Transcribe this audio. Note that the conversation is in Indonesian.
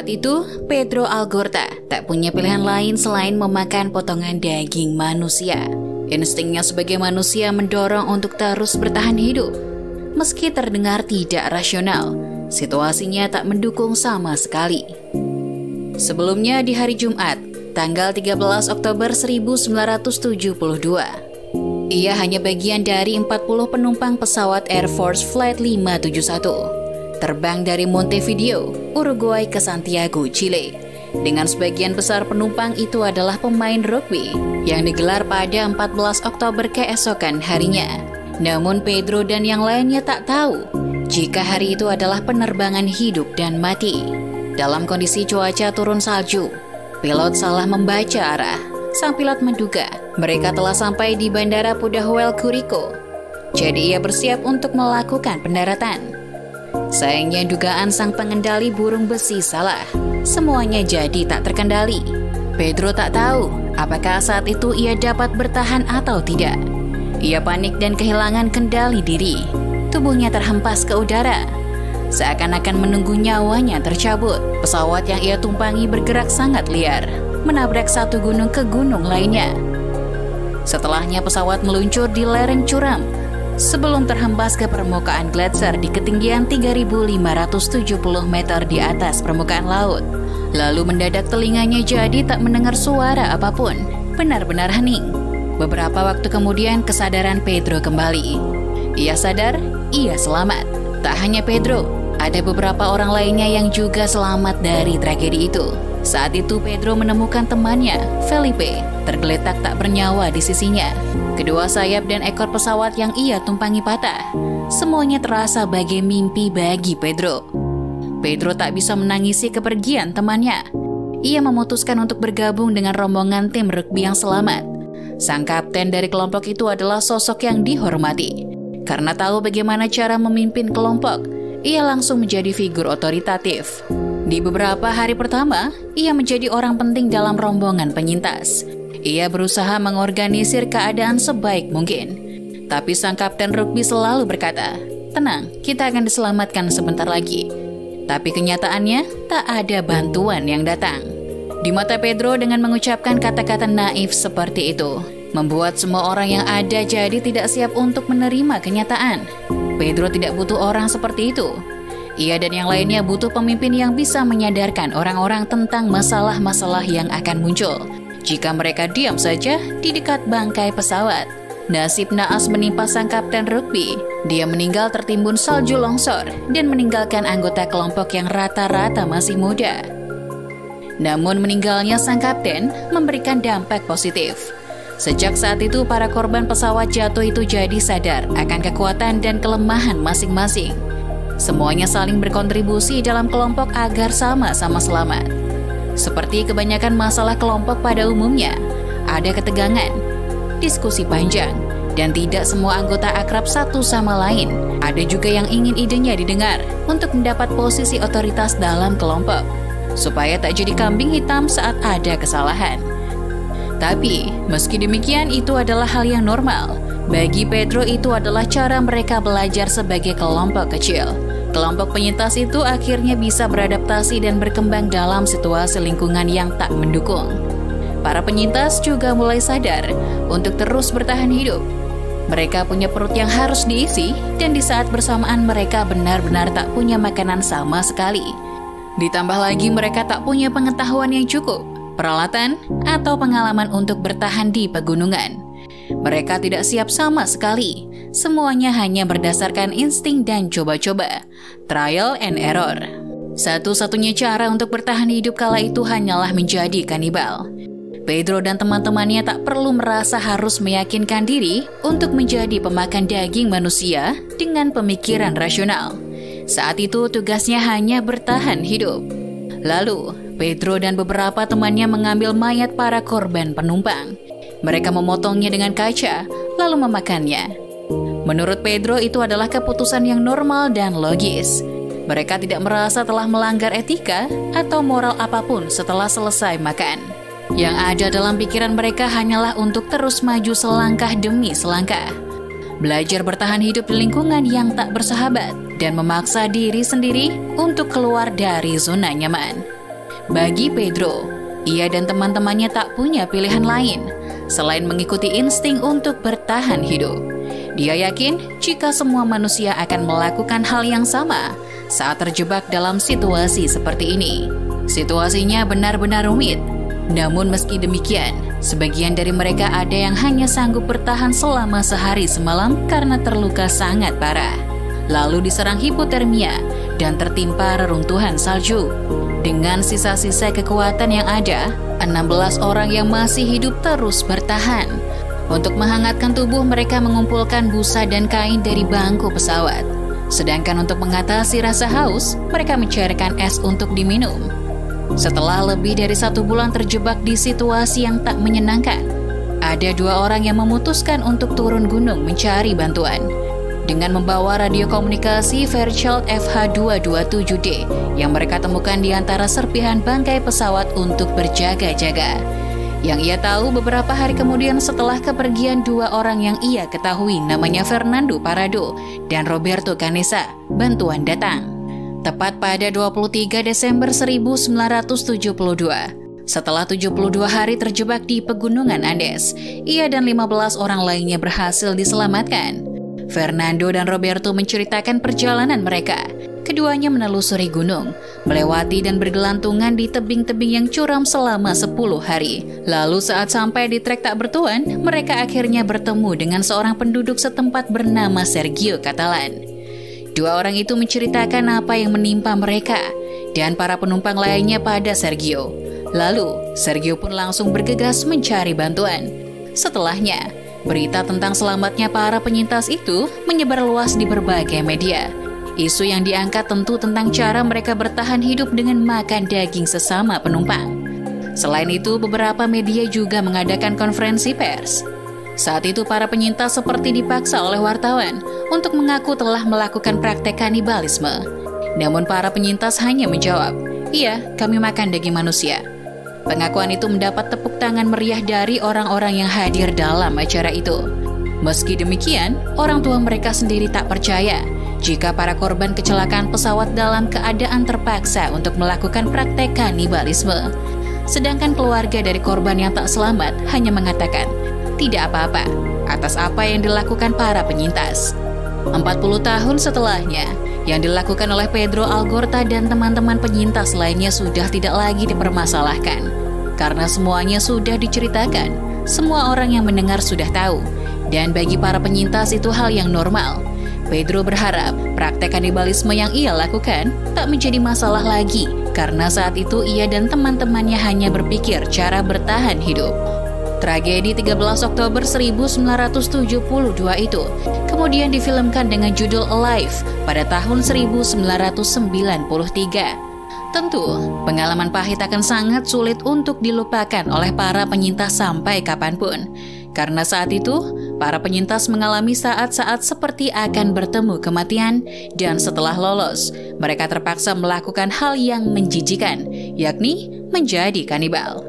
Saat itu, Pedro Algorta tak punya pilihan lain selain memakan potongan daging manusia. Instingnya sebagai manusia mendorong untuk terus bertahan hidup. Meski terdengar tidak rasional, situasinya tak mendukung sama sekali. Sebelumnya di hari Jumat, tanggal 13 Oktober 1972, ia hanya bagian dari 40 penumpang pesawat Air Force Flight 571. Terbang dari Montevideo, Uruguay ke Santiago, Chile. Dengan sebagian besar penumpang itu adalah pemain rugby yang digelar pada 14 Oktober keesokan harinya. Namun Pedro dan yang lainnya tak tahu jika hari itu adalah penerbangan hidup dan mati. Dalam kondisi cuaca turun salju, pilot salah membaca arah. Sang pilot menduga mereka telah sampai di Bandara Pudahuel Curicó. Jadi ia bersiap untuk melakukan pendaratan. Sayangnya dugaan sang pengendali burung besi salah. Semuanya jadi tak terkendali. Pedro tak tahu apakah saat itu ia dapat bertahan atau tidak. Ia panik dan kehilangan kendali diri. Tubuhnya terhempas ke udara. Seakan-akan menunggu nyawanya tercabut. Pesawat yang ia tumpangi bergerak sangat liar, menabrak satu gunung ke gunung lainnya. Setelahnya pesawat meluncur di lereng curam sebelum terhempas ke permukaan gletser di ketinggian 3.570 meter di atas permukaan laut. Lalu mendadak telinganya jadi tak mendengar suara apapun, benar-benar hening. Beberapa waktu kemudian kesadaran Pedro kembali. Ia sadar, ia selamat. Tak hanya Pedro, ada beberapa orang lainnya yang juga selamat dari tragedi itu. Saat itu Pedro menemukan temannya, Felipe, tergeletak tak bernyawa di sisinya. Kedua sayap dan ekor pesawat yang ia tumpangi patah. Semuanya terasa bagai mimpi bagi Pedro. Pedro tak bisa menangisi kepergian temannya. Ia memutuskan untuk bergabung dengan rombongan tim rugby yang selamat. Sang kapten dari kelompok itu adalah sosok yang dihormati. Karena tahu bagaimana cara memimpin kelompok, ia langsung menjadi figur otoritatif. Di beberapa hari pertama, ia menjadi orang penting dalam rombongan penyintas. Ia berusaha mengorganisir keadaan sebaik mungkin. Tapi sang kapten rugby selalu berkata, "Tenang, kita akan diselamatkan sebentar lagi." Tapi kenyataannya, tak ada bantuan yang datang. Di mata Pedro dengan mengucapkan kata-kata naif seperti itu, membuat semua orang yang ada jadi tidak siap untuk menerima kenyataan. Pedro tidak butuh orang seperti itu. Ia dan yang lainnya butuh pemimpin yang bisa menyadarkan orang-orang tentang masalah-masalah yang akan muncul jika mereka diam saja di dekat bangkai pesawat. Nasib naas menimpa sang kapten rugby. Dia meninggal tertimbun salju longsor dan meninggalkan anggota kelompok yang rata-rata masih muda. Namun meninggalnya sang kapten memberikan dampak positif. Sejak saat itu para korban pesawat jatuh itu jadi sadar akan kekuatan dan kelemahan masing-masing. Semuanya saling berkontribusi dalam kelompok agar sama-sama selamat. Seperti kebanyakan masalah kelompok pada umumnya, ada ketegangan, diskusi panjang, dan tidak semua anggota akrab satu sama lain. Ada juga yang ingin idenya didengar untuk mendapat posisi otoritas dalam kelompok, supaya tak jadi kambing hitam saat ada kesalahan. Tapi, meski demikian itu adalah hal yang normal. Bagi Pedro itu adalah cara mereka belajar sebagai kelompok kecil. Kelompok penyintas itu akhirnya bisa beradaptasi dan berkembang dalam situasi lingkungan yang tak mendukung. Para penyintas juga mulai sadar untuk terus bertahan hidup. Mereka punya perut yang harus diisi, dan di saat bersamaan mereka benar-benar tak punya makanan sama sekali. Ditambah lagi mereka tak punya pengetahuan yang cukup, peralatan, atau pengalaman untuk bertahan di pegunungan. Mereka tidak siap sama sekali. Semuanya hanya berdasarkan insting dan coba-coba, trial and error. Satu-satunya cara untuk bertahan hidup kala itu hanyalah menjadi kanibal. Pedro dan teman-temannya tak perlu merasa harus meyakinkan diri untuk menjadi pemakan daging manusia dengan pemikiran rasional. Saat itu tugasnya hanya bertahan hidup. Lalu, Pedro dan beberapa temannya mengambil mayat para korban penumpang. Mereka memotongnya dengan kaca, lalu memakannya. Menurut Pedro itu adalah keputusan yang normal dan logis. Mereka tidak merasa telah melanggar etika atau moral apapun setelah selesai makan. Yang ada dalam pikiran mereka hanyalah untuk terus maju selangkah demi selangkah. Belajar bertahan hidup di lingkungan yang tak bersahabat dan memaksa diri sendiri untuk keluar dari zona nyaman. Bagi Pedro, ia dan teman-temannya tak punya pilihan lain selain mengikuti insting untuk bertahan hidup. Dia yakin jika semua manusia akan melakukan hal yang sama saat terjebak dalam situasi seperti ini. Situasinya benar-benar rumit. Namun meski demikian, sebagian dari mereka ada yang hanya sanggup bertahan selama sehari semalam karena terluka sangat parah. Lalu diserang hipotermia dan tertimpa reruntuhan salju. Dengan sisa-sisa kekuatan yang ada, 16 orang yang masih hidup terus bertahan. Untuk menghangatkan tubuh, mereka mengumpulkan busa dan kain dari bangku pesawat. Sedangkan untuk mengatasi rasa haus, mereka mencairkan es untuk diminum. Setelah lebih dari 1 bulan terjebak di situasi yang tak menyenangkan, ada 2 orang yang memutuskan untuk turun gunung mencari bantuan. Dengan membawa radio komunikasi Fairchild FH227D yang mereka temukan di antara serpihan bangkai pesawat untuk berjaga-jaga. Yang ia tahu beberapa hari kemudian setelah kepergian 2 orang yang ia ketahui namanya Fernando Parado dan Roberto Canessa, bantuan datang. Tepat pada 23 Desember 1972, setelah 72 hari terjebak di pegunungan Andes, ia dan 15 orang lainnya berhasil diselamatkan. Fernando dan Roberto menceritakan perjalanan mereka. Keduanya menelusuri gunung, melewati dan bergelantungan di tebing-tebing yang curam selama 10 hari. Lalu saat sampai di trek tak bertuan, mereka akhirnya bertemu dengan seorang penduduk setempat bernama Sergio Catalan. 2 orang itu menceritakan apa yang menimpa mereka dan para penumpang lainnya pada Sergio. Lalu, Sergio pun langsung bergegas mencari bantuan. Setelahnya, berita tentang selamatnya para penyintas itu menyebar luas di berbagai media. Isu yang diangkat tentu tentang cara mereka bertahan hidup dengan makan daging sesama penumpang. Selain itu, beberapa media juga mengadakan konferensi pers. Saat itu para penyintas seperti dipaksa oleh wartawan untuk mengaku telah melakukan praktek kanibalisme. Namun para penyintas hanya menjawab, "Iya, kami makan daging manusia." Pengakuan itu mendapat tepuk tangan meriah dari orang-orang yang hadir dalam acara itu. Meski demikian, orang tua mereka sendiri tak percaya jika para korban kecelakaan pesawat dalam keadaan terpaksa untuk melakukan praktek kanibalisme. Sedangkan keluarga dari korban yang tak selamat hanya mengatakan, tidak apa-apa atas apa yang dilakukan para penyintas. 40 tahun setelahnya, yang dilakukan oleh Pedro Algorta dan teman-teman penyintas lainnya sudah tidak lagi dipermasalahkan. Karena semuanya sudah diceritakan, semua orang yang mendengar sudah tahu. Dan bagi para penyintas itu hal yang normal. Pedro berharap praktek kanibalisme yang ia lakukan tak menjadi masalah lagi, karena saat itu ia dan teman-temannya hanya berpikir cara bertahan hidup. Tragedi 13 Oktober 1972 itu kemudian difilmkan dengan judul Alive pada tahun 1993. Tentu, pengalaman pahit akan sangat sulit untuk dilupakan oleh para penyintas sampai kapanpun. Karena saat itu, para penyintas mengalami saat-saat seperti akan bertemu kematian dan setelah lolos, mereka terpaksa melakukan hal yang menjijikan, yakni menjadi kanibal.